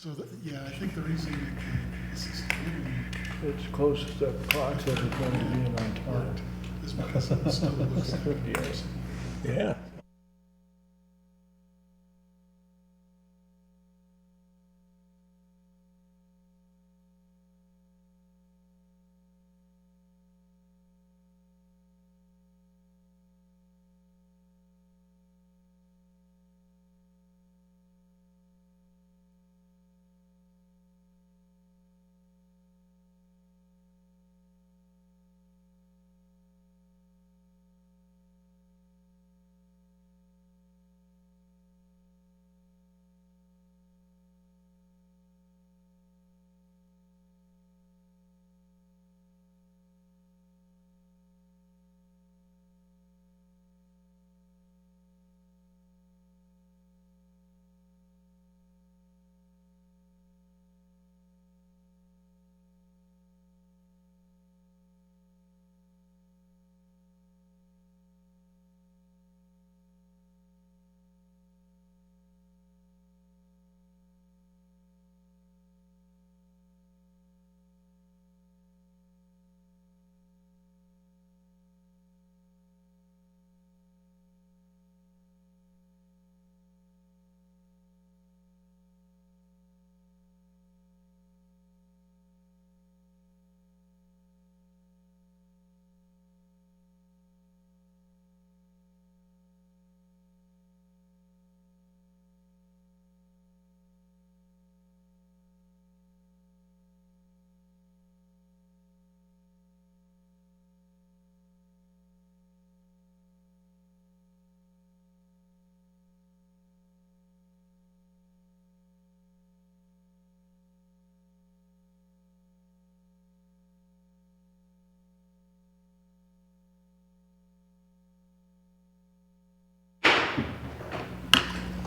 So, yeah, I think the reason this is It's close to the clock's ever going to be on time. worked is because it still looks like a Yes. Yeah.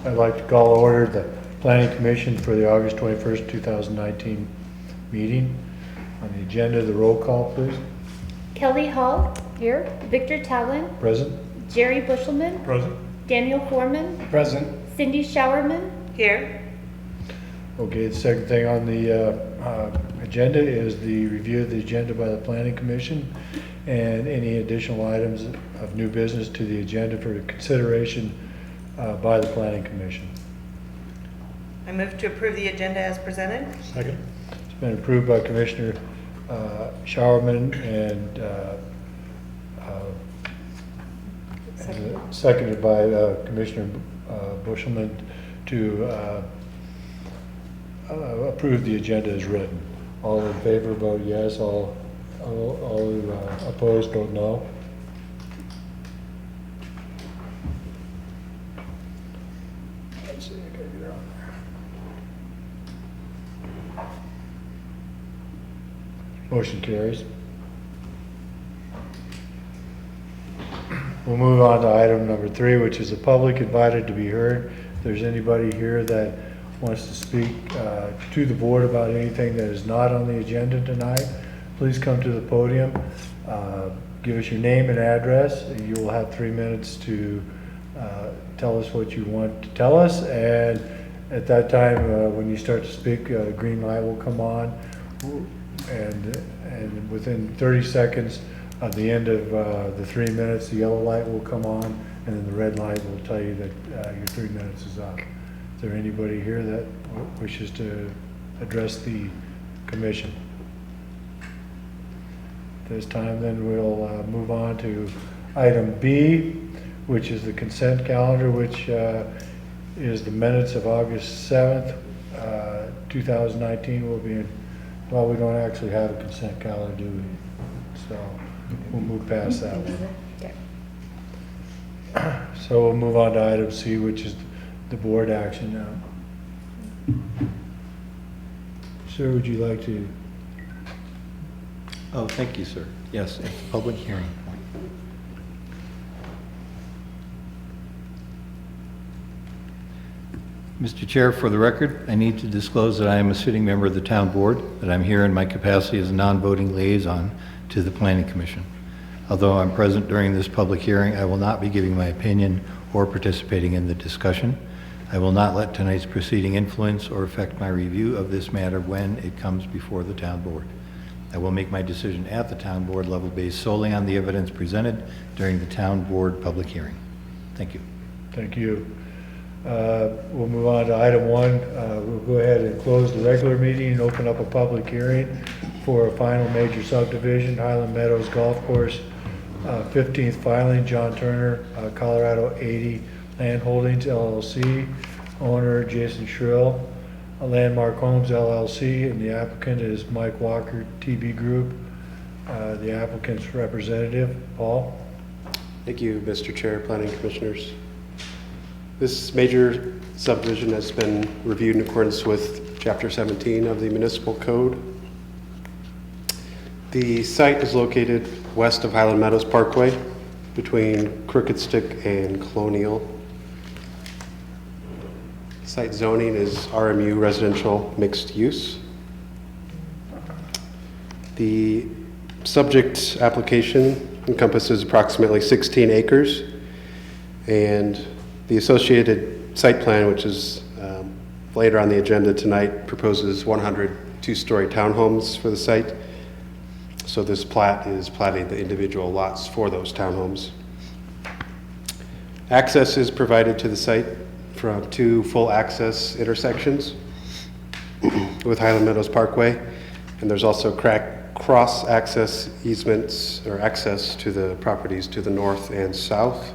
I'd like to call order the Planning Commission for the August 21st, 2019 meeting. On the agenda, the roll call, please. Kelly Hall. Here. Victor Talon. Present. Jerry Bushelman. Present. Daniel Foreman. Present. Cindy Showerman. Here. Okay, the second thing on the agenda is the review of the agenda by the Planning Commission and any additional items of new business to the agenda for consideration by the Planning Commission. I move to approve the agenda as presented. Second. It's been approved by Commissioner Showerman and seconded by Commissioner Bushelman to approve the agenda as written. All in favor vote yes, all opposed vote no. Let's see, I gotta get her on there. Motion carries. We'll move on to item number 3, which is the public invited to be heard. If there's anybody here that wants to speak to the board about anything that is not on the agenda tonight, please come to the podium. Give us your name and address. You will have 3 minutes to tell us what you want to tell us, and at that time, when you start to speak, a green light will come on, and within 30 seconds at the end of the 3 minutes, the yellow light will come on, and then the red light will tell you that your 3 minutes is up. Is there anybody here that wishes to address the commission? At this time, then we'll move on to item B, which is the consent calendar, which is the minutes of August 7th, 2019 will be in, well, we don't actually have a consent calendar, do we? So we'll move past that one. So we'll move on to item C, which is the board action now. Sir, would you like to? Oh, thank you, sir. Yes, it's a public hearing. Mr. Chair, for the record, I need to disclose that I am a sitting member of the town board, that I'm here in my capacity as a non-voting liaison to the Planning Commission. Although I'm present during this public hearing, I will not be giving my opinion or participating in the discussion. I will not let tonight's proceeding influence or affect my review of this matter when it comes before the town board. I will make my decision at the town board level based solely on the evidence presented during the town board public hearing. Thank you. Thank you. We'll move on to item 1. We'll go ahead and close the regular meeting and open up a public hearing for a final major subdivision, Highland Meadows Golf Course, 15th filing, John Turner, Colorado 80 Land Holdings LLC, owner Jason Schrill, Landmark Homes LLC, and the applicant is Mike Walker, TB Group. The applicant's representative, Paul. Thank you, Mr. Chair, Planning Commissioners. This major subdivision has been reviewed in accordance with Chapter 17 of the Municipal Code. The site is located west of Highland Meadows Parkway between Crooked Stick and Colonial. Site zoning is RMU residential mixed use. The subject application encompasses approximately 16 acres, and the associated site plan, which is later on the agenda tonight, proposes 100 two-story townhomes for the site. So this plat is platting the individual lots for those townhomes. Access is provided to the site from 2 full access intersections with Highland Meadows Parkway, and there's also cross access easements or access to the properties to the north and south.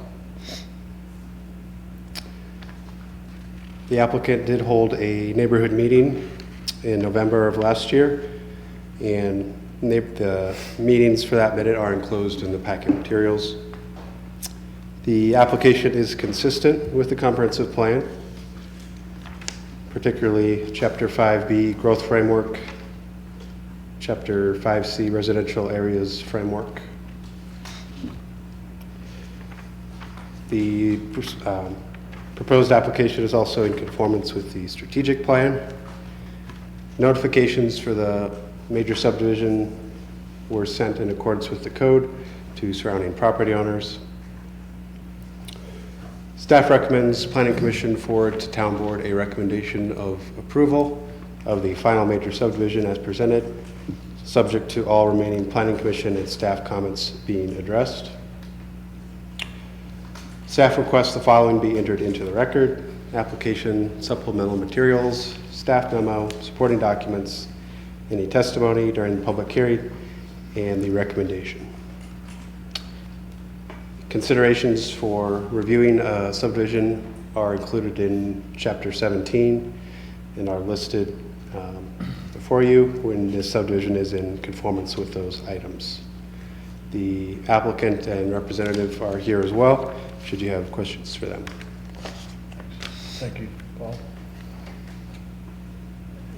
The applicant did hold a neighborhood meeting in November of last year, and the meetings for that minute are enclosed in the packet materials. The application is consistent with the comprehensive plan, particularly Chapter 5B Growth Framework, Chapter 5C Residential Areas Framework. The proposed application is also in conformance with the strategic plan. Notifications for the major subdivision were sent in accordance with the code to surrounding property owners. Staff recommends Planning Commission forward to Town Board a recommendation of approval of the final major subdivision as presented, subject to all remaining Planning Commission and staff comments being addressed. Staff requests the following be entered into the record: application, supplemental materials, staff memo, supporting documents, any testimony during the public hearing, and the recommendation. Considerations for reviewing a subdivision are included in Chapter 17 and are listed before you when this subdivision is in conformance with those items. The applicant and representative are here as well, should you have questions for them. Thank you, Paul.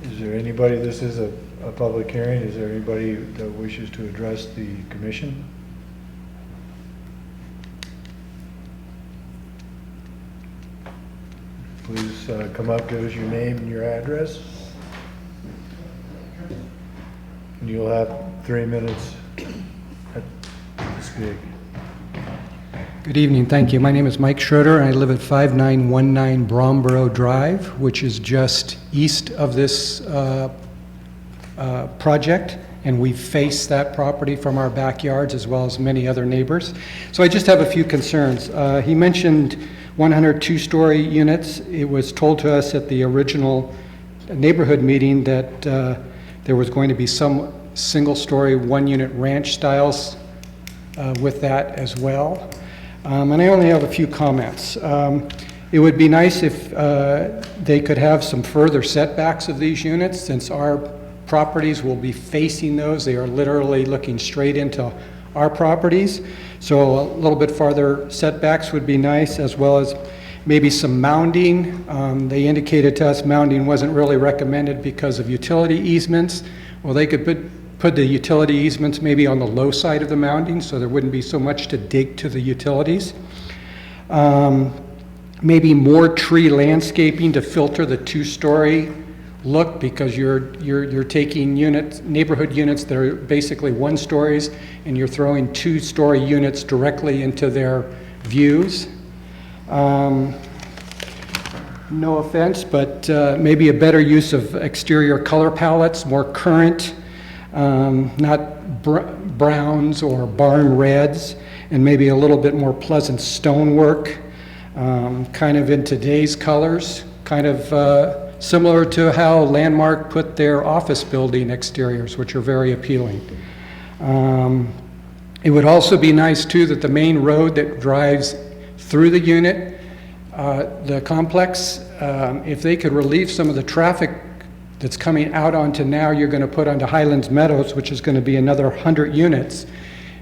Is there anybody, this is a public hearing, is there anybody that wishes to address the commission? Please come up, give us your name and your address. And you'll have 3 minutes to speak. Good evening, thank you. My name is Mike Schroeder, and I live at 5919 Bromborough Drive, which is just east of this project, and we face that property from our backyards as well as many other neighbors. So I just have a few concerns. He mentioned 100 two-story units. It was told to us at the original neighborhood meeting that there was going to be some single-story, one-unit ranch styles with that as well. And I only have a few comments. It would be nice if they could have some further setbacks of these units, since our properties will be facing those. They are literally looking straight into our properties. So a little bit farther setbacks would be nice, as well as maybe some mounding. They indicated to us mounding wasn't really recommended because of utility easements. Well, they could put the utility easements maybe on the low side of the mounding, so there wouldn't be so much to dig to the utilities. Maybe more tree landscaping to filter the two-story look, because you're taking units, neighborhood units that are basically one stories, and you're throwing two-story units directly into their views. no offense, but maybe a better use of exterior color palettes, more current, not browns or barn reds, and maybe a little bit more pleasant stonework, kind of in today's colors, kind of similar to how Landmark put their office building exteriors, which are very appealing. It would also be nice, too, that the main road that drives through the unit, the complex, if they could relieve some of the traffic that's coming out onto now you're going to put onto Highlands Meadows, which is going to be another 100 units,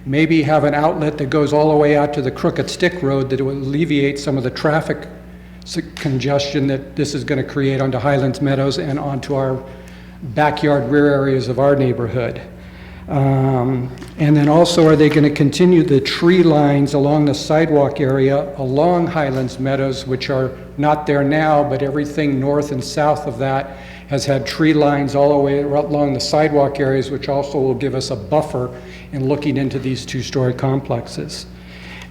maybe have an outlet that goes all the way out to the Crooked Stick Road that would alleviate some of the traffic congestion that this is going to create onto Highlands Meadows and onto our backyard rear areas of our neighborhood. And then also, are they going to continue the tree lines along the sidewalk area along Highlands Meadows, which are not there now, but everything north and south of that has had tree lines all the way along the sidewalk areas, which also will give us a buffer in looking into these two-story complexes.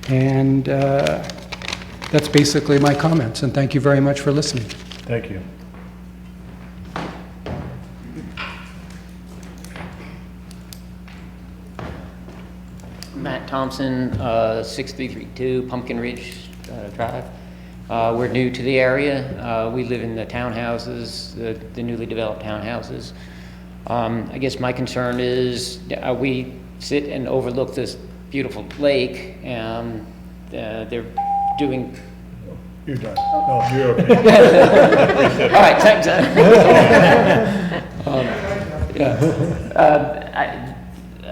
And that's basically my comments, and thank you very much for listening. Thank you. Matt Thompson, 6332 Pumpkin Ridge Drive. We're new to the area. We live in the townhouses, the newly developed townhouses. I guess my concern is we sit and overlook this beautiful lake, and they're doing... You're done. No, you're okay. All right, thanks.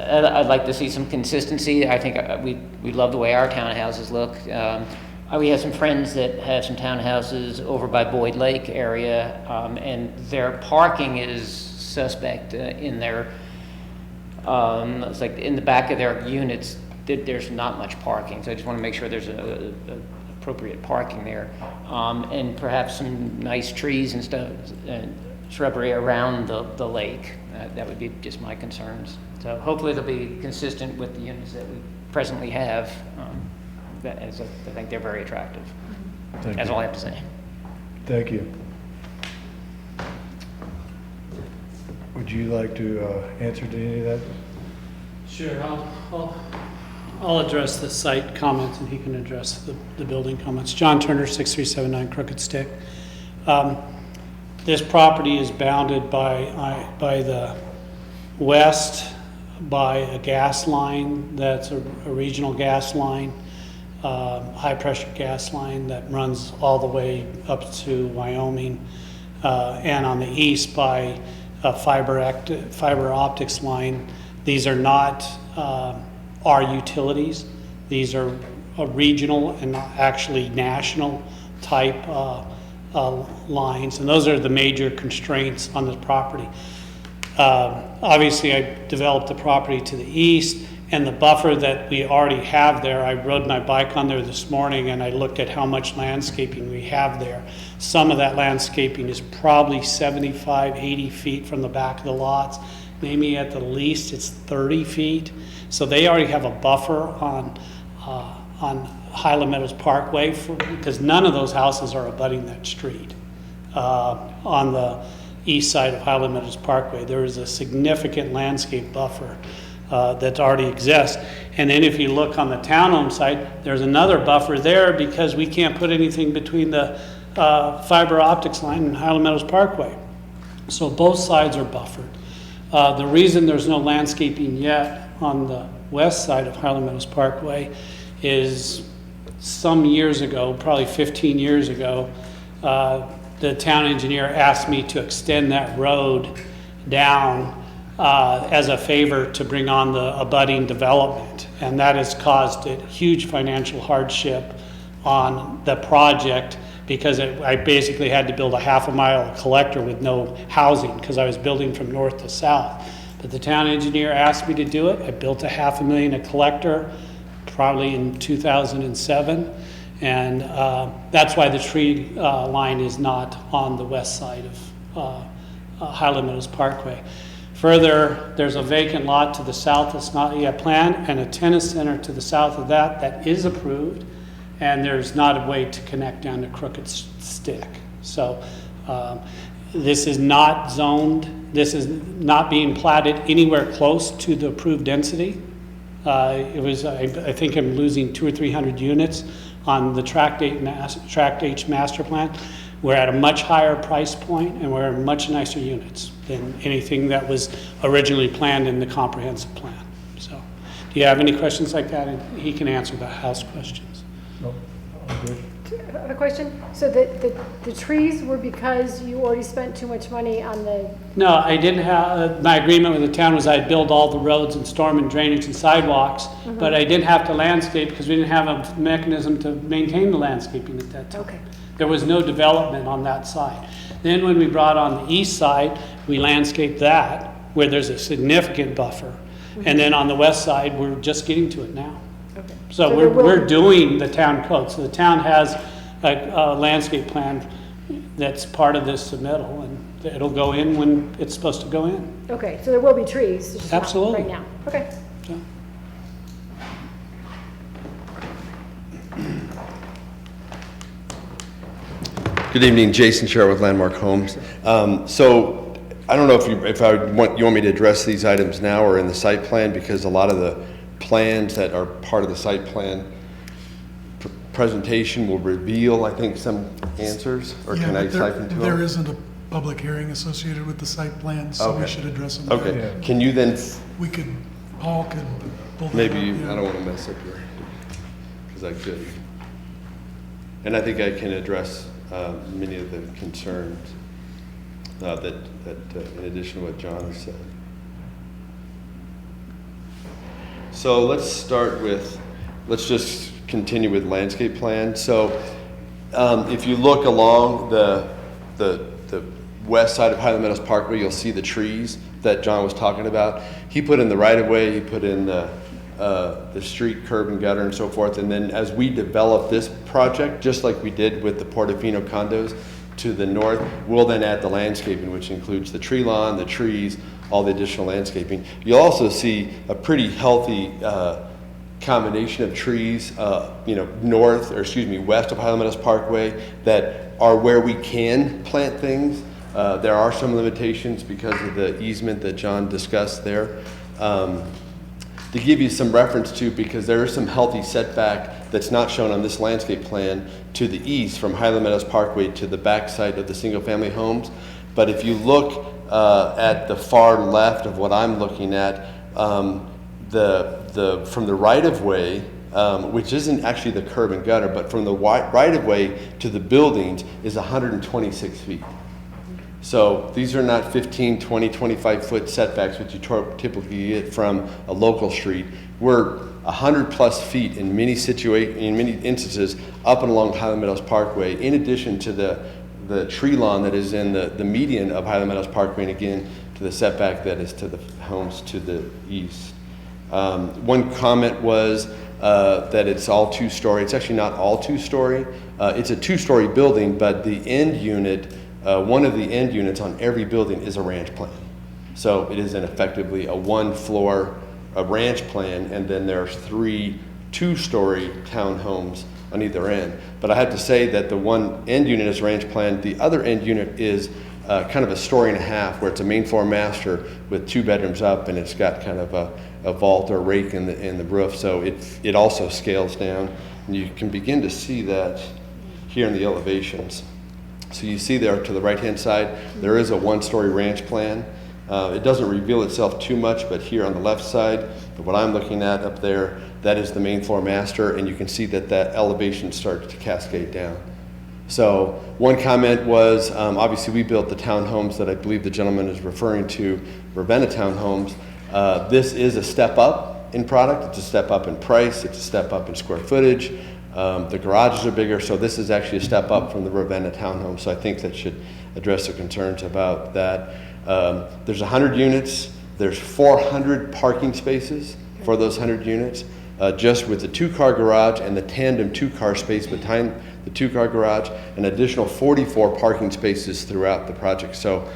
I'd like to see some consistency. I think we love the way our townhouses look. We have some friends that have some townhouses over by Boyd Lake area, and their parking is suspect in their, it's like in the back of their units, there's not much parking. So I just want to make sure there's a appropriate parking there, and perhaps some nice trees and stuff, and shrubbery around the lake. That would be just my concerns. So hopefully they'll be consistent with the units that we presently have. I think they're very attractive. Thank That's you. all I have to say. Thank you. Would you like to answer to any of that? Sure, I'll address the site comments and he can address the building comments. John Turner, 6379 Crooked Stick. This property is bounded by the west by a gas line that's a regional gas line, high pressure gas line that runs all the way up to Wyoming, and on the east by a fiber optics line. These are not our utilities. These are a regional and not actually national type lines, and those are the major constraints on this property. Obviously, I developed the property to the east, and the buffer that we already have there, I rode my bike on there this morning and I looked at how much landscaping we have there. Some of that landscaping is probably 75, 80 feet from the back of the lots. Maybe at the least it's 30 feet. So they already have a buffer on Highland Meadows Parkway because none of those houses are abutting that street. On the east side of Highland Meadows Parkway, there is a significant landscape buffer that already exists. And then if you look on the townhome side, there's another buffer there because we can't put anything between the fiber optics line and Highland Meadows Parkway. So both sides are buffered. The reason there's no landscaping yet on the west side of Highland Meadows Parkway is some years ago, probably 15 years ago, the town engineer asked me to extend that road down as a favor to bring on the abutting development. And that has caused a huge financial hardship on the project because I basically had to build a half-a-mile collector with no housing because I was building from north to south. But the town engineer asked me to do it. I built a $500,000 collector probably in 2007. And that's why the tree line is not on the west side of Highland Meadows Parkway. Further, there's a vacant lot to the south that's not yet planned, and a tennis center to the south of that is approved, and there's not a way to connect down to Crooked Stick. So this is not zoned, this is not being platted anywhere close to the approved density. It was, I think I'm losing 200 or 300 units on the Tract H master plan. We're at a much higher price point and we're much nicer units than anything that was originally planned in the comprehensive plan. So, do you have any questions like that? And he can answer the house questions. Nope, all good. I have a question. So the trees were because you already spent too much money on the, No, I didn't have, my agreement with the town was I'd build all the roads and storm and drainage and sidewalks, but I didn't have to landscape because we didn't have a mechanism to maintain the landscaping at that time. okay. There was no development on that side. Then when we brought on the east side, we landscaped that where there's a significant buffer. And then on the west side, we're just getting to it now. Okay. So there will we're be- doing the town code. So the town has a landscape plan that's part of this submittal, and it'll go in when it's supposed to go in. Okay, so there will be trees, just not Absolutely. right now. Okay. So, Good evening, Jason Sherritt with Landmark Homes. So I don't know if you want me to address these items now or in the site plan, because a lot of the plans that are part of the site plan presentation will reveal, I think, some answers, or Yeah, can I but siphon to there them? isn't a public hearing associated with the site plan, so we Okay. should address them. now. Okay, can you then, We could, Paul could pull that maybe, up, yeah. I don't want to mess up your, because I could. And I think I can address many of the concerns that in addition to what John has said. So let's start with, let's just continue with landscape plan. So if you look along the west side of Highland Meadows Parkway, you'll see the trees that John was talking about. He put in the right of way, he put in the street curb and gutter and so forth. And then as we develop this project, just like we did with the Portofino condos to the north, we'll then add the landscaping, which includes the tree lawn, the trees, all the additional landscaping. You'll also see a pretty healthy combination of trees, west of Highland Meadows Parkway that are where we can plant things. There are some limitations because of the easement that John discussed there. To give you some reference to, because there is some healthy setback that's not shown on this landscape plan to the east from Highland Meadows Parkway to the backside of the single-family homes. But if you look at the far left of what I'm looking at, from the right-of-way, which isn't actually the curb and gutter, but from the right-of-way to the buildings is 126 feet. So these are not 15, 20, 25-foot setbacks, which you typically get from a local street. We're 100-plus feet in many instances up and along Highland Meadows Parkway, in addition to the tree lawn that is in the median of Highland Meadows Parkway, and again, to the setback that is to the homes to the east. One comment was that it's all two-story. It's actually not all two-story. It's a two-story building, but the end unit, one of the end units on every building is a ranch plan. So it is effectively a one-floor ranch plan, and then there's 3 two-story townhomes on either end. But I have to say that the one end unit is ranch plan. The other end unit is kind of a story and a half, where it's a main floor master with 2 bedrooms up, and it's got kind of a vault or rake in the roof. So it also scales down, and you can begin to see that here in the elevations. So you see there to the right-hand side, there is a one-story ranch plan. It doesn't reveal itself too much, but here on the left side, what I'm looking at up there, that is the main floor master, and you can see that elevation starts to cascade down. So one comment was, obviously we built the townhomes that I believe the gentleman is referring to, Ravenna Townhomes. This is a step up in product, it's a step up in price, it's a step up in square footage. The garages are bigger, so this is actually a step up from the Ravenna Townhome, so I think that should address the concerns about that. There's 100 units, there's 400 parking spaces for those 100 units, just with the 2-car garage and the tandem 2-car space behind the 2-car garage, an additional 44 parking spaces throughout the project, so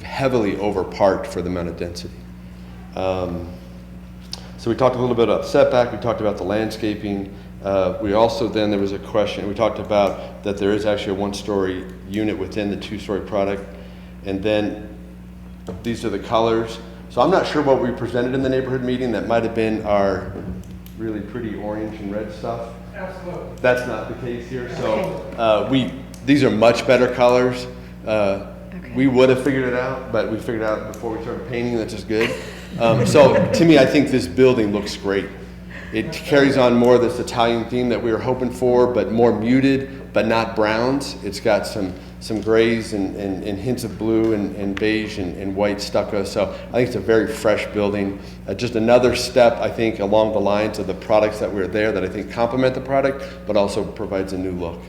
heavily over-parked for the amount of density. So we talked a little bit about setback, we talked about the landscaping. We also then, there was a question, we talked about that there is actually a one-story unit within the two-story product. And then these are the colors. So I'm not sure what we presented in the neighborhood meeting. That might have been our really pretty orange and red stuff. Absolutely. That's not the case here. So these are much better colors. We would have figured it out, but we figured it out before we started painting, which is good. So to me, I think this building looks great. It carries on more of this Italian theme that we were hoping for, but more muted, but not browns. It's got some grays and hints of blue and beige and white stucco. So I think it's a very fresh building. Just another step, I think, along the lines of the products that were there that I think complement the product, but also provides a new look.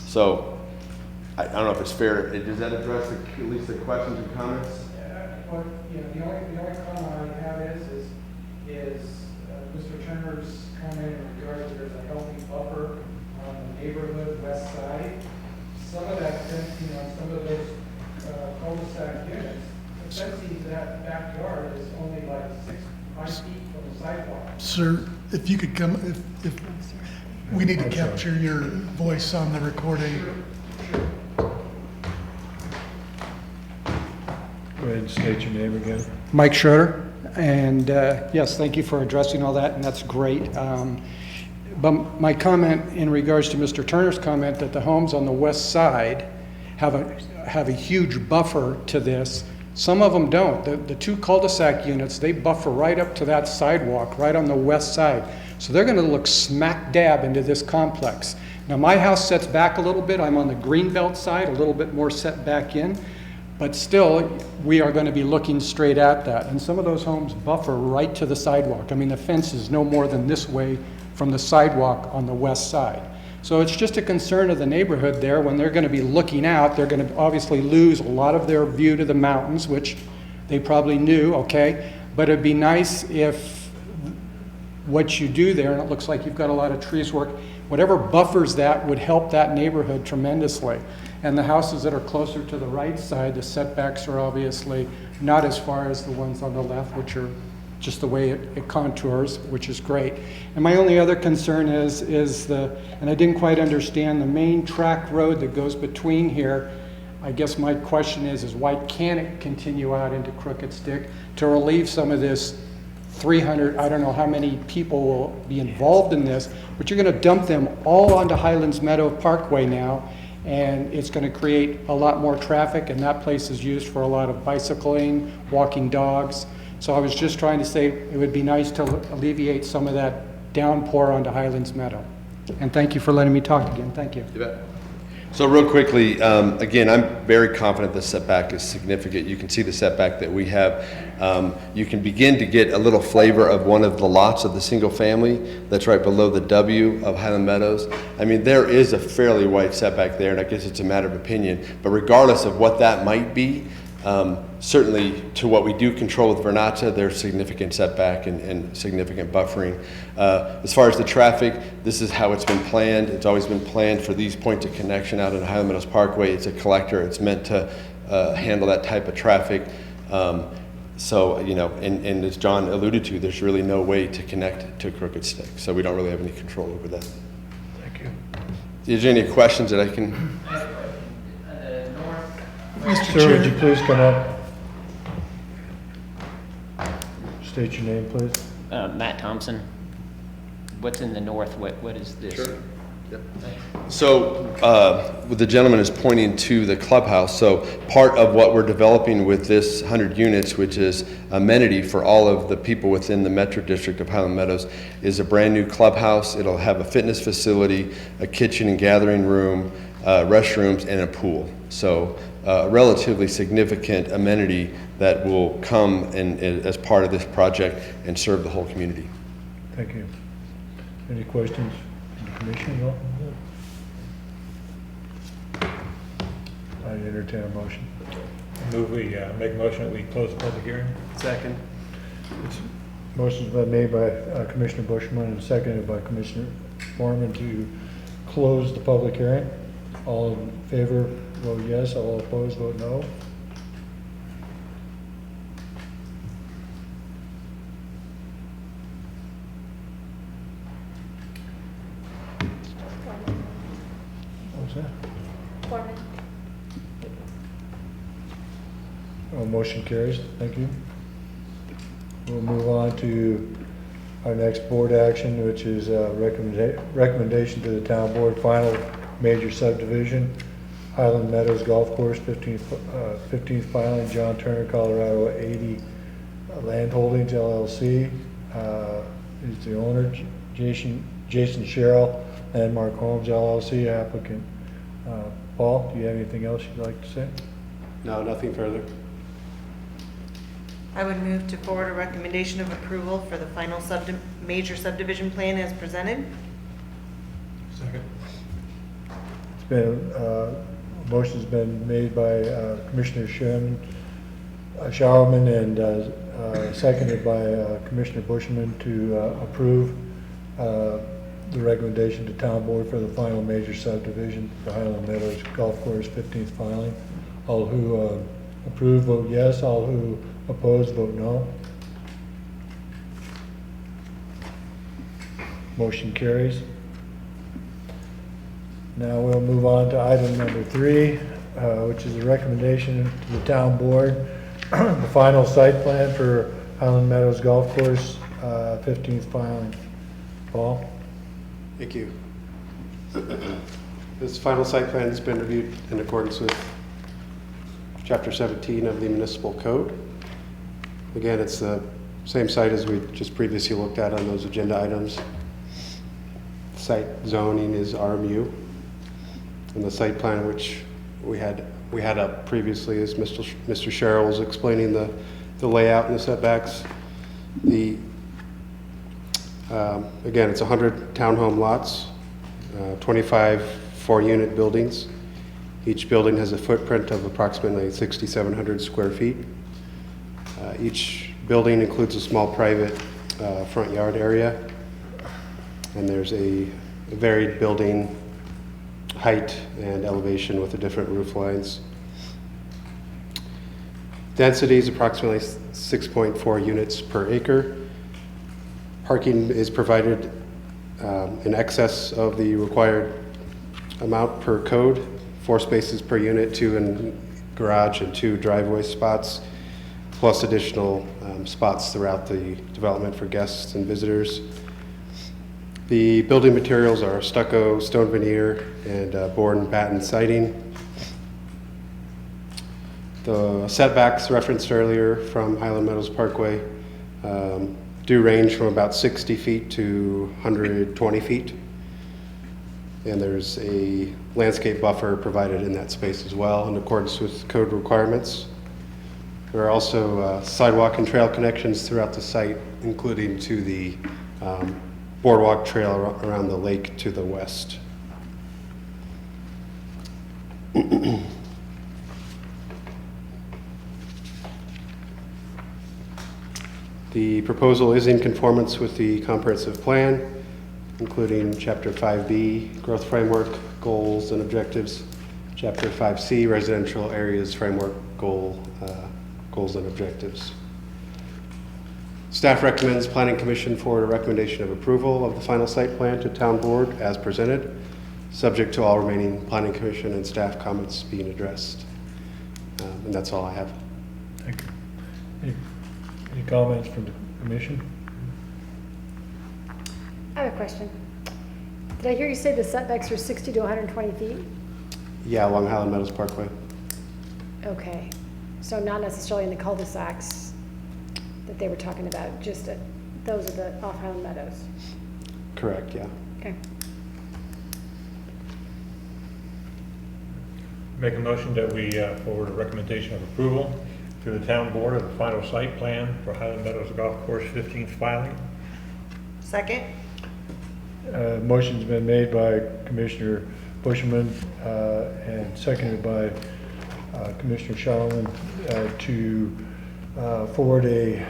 So I don't know if it's fair. Does that address at least the questions and comments? Well, the only comment I have is Mr. Turner's comment in regards to there's a healthy buffer on the neighborhood west side. Some of that, some of those cul-de-sac units, the fencing to that backyard is only like 5 feet from the sidewalk. Sir, if you could come, if we need to capture your voice on the recording. Go ahead and state your name again. Mike Schroeder, and yes, thank you for addressing all that, and that's great. But my comment in regards to Mr. Turner's comment that the homes on the west side have a huge buffer to this, some of them don't. The two cul-de-sac units, they buffer right up to that sidewalk, right on the west side. So they're gonna look smack dab into this complex. Now my house sets back a little bit. I'm on the greenbelt side, a little bit more set back in. But still, we are going to be looking straight at that. And some of those homes buffer right to the sidewalk. I mean, the fence is no more than this way from the sidewalk on the west side. So it's just a concern of the neighborhood there. When they're going to be looking out, they're going to obviously lose a lot of their view to the mountains, which they probably knew, okay? But it'd be nice if what you do there, and it looks like you've got a lot of trees work, whatever buffers that would help that neighborhood tremendously. And the houses that are closer to the right side, the setbacks are obviously not as far as the ones on the left, which are just the way it contours, which is great. And my only other concern is and I didn't quite understand, the main track road that goes between here, I guess my question is why can't it continue out into Crooked Stick to relieve some of this 300, I don't know how many people will be involved in this, but you're gonna dump them all onto Highlands Meadow Parkway now, and it's going to create a lot more traffic, and that place is used for a lot of bicycling, walking dogs. So I was just trying to say it would be nice to alleviate some of that downpour onto Highlands Meadow. And thank you for letting me talk again. Thank you. You bet. So real quickly, again, I'm very confident the setback is significant. You can see the setback that we have. You can begin to get a little flavor of one of the lots of the single family that's right below the W of Highland Meadows. I mean, there is a fairly wide setback there, and I guess it's a matter of opinion. But regardless of what that might be, certainly to what we do control with Vernazza, there's significant setback and significant buffering. As far as the traffic, this is how it's been planned. It's always been planned for these points of connection out at Highland Meadows Parkway. It's a collector. It's meant to handle that type of traffic. So, and as John alluded to, there's really no way to connect to Crooked Stick. So we don't really have any control over that. Thank you. Is there any questions that I can? Mr. Sir, would you Chair, please come up? State your name, please. Matt Thompson. What's in the north? What is this? Sure. Yep. So the gentleman is pointing to the clubhouse. So part of what we're developing with this 100 units, which is amenity for all of the people within the Metro District of Highland Meadows, is a brand new clubhouse. It'll have a fitness facility, a kitchen and gathering room, restrooms, and a pool. So relatively significant amenity that will come as part of this project and serve the whole community. Thank you. Any questions from the commission? No? I entertain a motion. Move we make a motion that we close the public hearing. Second. Motion's been made by Commissioner Bushman and seconded by Commissioner Foreman to close the public hearing. All in favor, vote yes. All opposed, vote no. motion carries. Thank you. We'll move on to our next board action, which is recommendation to the town board, final major subdivision, Highland Meadows Golf Course, 15th filing, John Turner, Colorado, 80 Land Holdings LLC. Is the owner, Jason Sherrill, Landmark Homes LLC applicant. Paul, do you have anything else you'd like to say? No, nothing further. I would move to forward a recommendation of approval for the final major subdivision plan as presented. Second. It's been, motion's been made by Commissioner Showerman and seconded by Commissioner Bushman to approve the recommendation to town board for the final major subdivision for Highland Meadows Golf Course 15th filing. All who approve vote yes, all who oppose vote no. Motion carries. Now we'll move on to item number 3, which is a recommendation to the town board, the final site plan for Highland Meadows Golf Course, 15th filing. Paul? Thank you. This final site plan has been reviewed in accordance with Chapter 17 of the Municipal Code. Again, it's the same site as we just previously looked at on those agenda items. Site zoning is RMU. And the site plan which we had up previously, as Mr. Sherrill was explaining the layout and the setbacks. Again, it's 100 townhome lots, 25 4-unit buildings. Each building has a footprint of approximately 6,700 square feet. Each building includes a small private front yard area, and there's a varied building height and elevation with the different roof lines. Density is approximately 6.4 units per acre. Parking is provided in excess of the required amount per code, 4 spaces per unit, 2 in garage and 2 driveway spots, plus additional spots throughout the development for guests and visitors. The building materials are stucco, stone veneer, and board and batten siding. The setbacks referenced earlier from Highland Meadows Parkway do range from about 60 feet to 120 feet. And there's a landscape buffer provided in that space as well in accordance with code requirements. There are also sidewalk and trail connections throughout the site, including to the boardwalk trail around the lake to the west. The proposal is in conformance with the comprehensive plan, including Chapter 5B, Growth Framework, Goals and Objectives, Chapter 5C, Residential Areas Framework, Goals and Objectives. Staff recommends Planning Commission forward a recommendation of approval of the final site plan to Town Board as presented, subject to all remaining Planning Commission and staff comments being addressed. And that's all I have. Thank you. Any comments from the commission? I have a question. Did I hear you say the setbacks are 60 to 120 feet? Yeah, along Highland Meadows Parkway. Okay, so not necessarily in the cul-de-sacs that they were talking about, just those are the off Highland Meadows? Correct, yeah. Okay. Make a motion that we forward a recommendation of approval to the town board of the final site plan for Highland Meadows Golf Course 15th filing. Second? Motion's been made by Commissioner Bushman and seconded by Commissioner Showerman to forward a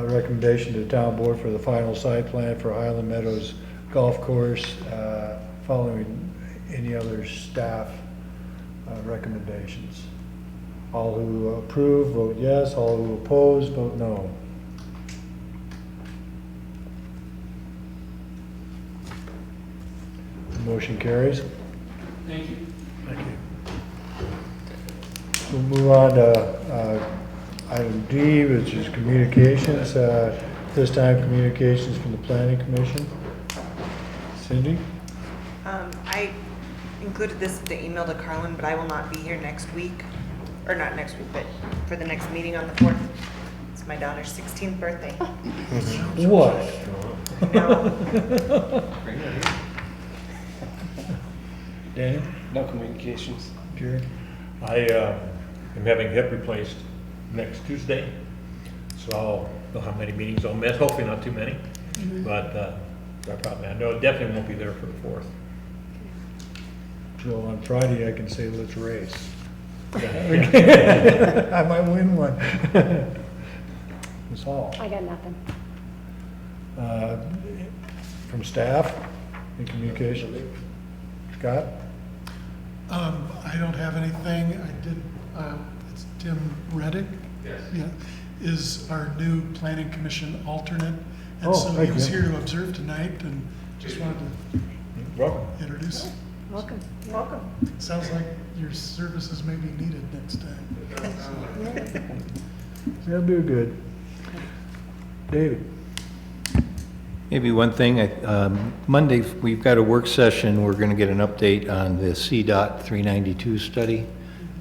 recommendation to the town board for the final site plan for Highland Meadows Golf Course, following any other staff recommendations. All who approve, vote yes. All who oppose, vote no. Motion carries. Thank you. Thank you. We'll move on to Item D, which is communications. This time, communications from the planning commission. Cindy? I included this in the email to Carlin, but I will not be here next week, or not next week, but for the next meeting on the 4th. It's my daughter's 16th birthday. What? No. Daniel? No communications. Jerry? I am having hip replaced next Tuesday, so I'll know how many meetings I'll miss, hopefully not too many. But I know it definitely won't be there for the 4th. So on Friday, I can say, let's race. I might win one. That's all. I got nothing. From staff, in communication? Scott? I don't have anything. I did, it's Tim Reddick. Yes. Yeah, is our new planning commission alternate. Oh, And so he thank was you. here to observe tonight and just wanted to Welcome. introduce. Welcome. Welcome. Sounds like your services may be needed next time. That'll do good. David? Maybe one thing, Monday, we've got a work session, we're going to get an update on the CDOT 392 study,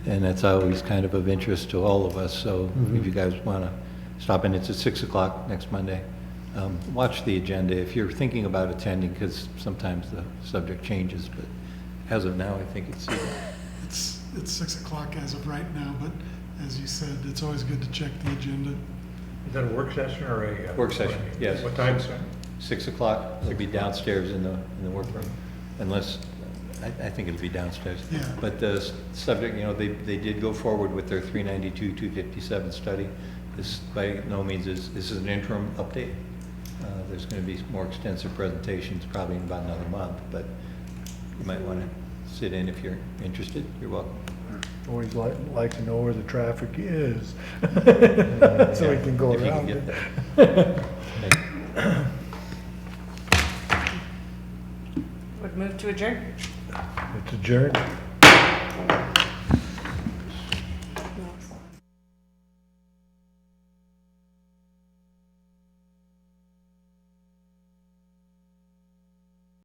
and that's always kind of interest to all of us, so if you guys want to stop in, it's at 6 o'clock next Monday. Watch the agenda if you're thinking about attending, because sometimes the subject changes, but as of now, I think it's CDOT. It's 6 o'clock as of right now, but as you said, it's always good to check the agenda. Is that a work session or a? Work session, yes. What time, sir? 6 o'clock, it'll be downstairs in the workroom, unless, I think it'll be downstairs. Yeah. But the subject, they did go forward with their 392, 257 study. This by no means this is an interim update. There's going to be more extensive presentations probably in about another month, but you might want to sit in if you're interested. You're welcome. Always like to know where the traffic is, so we can go If you can around get it. there. Would move to adjourn. It's adjourned.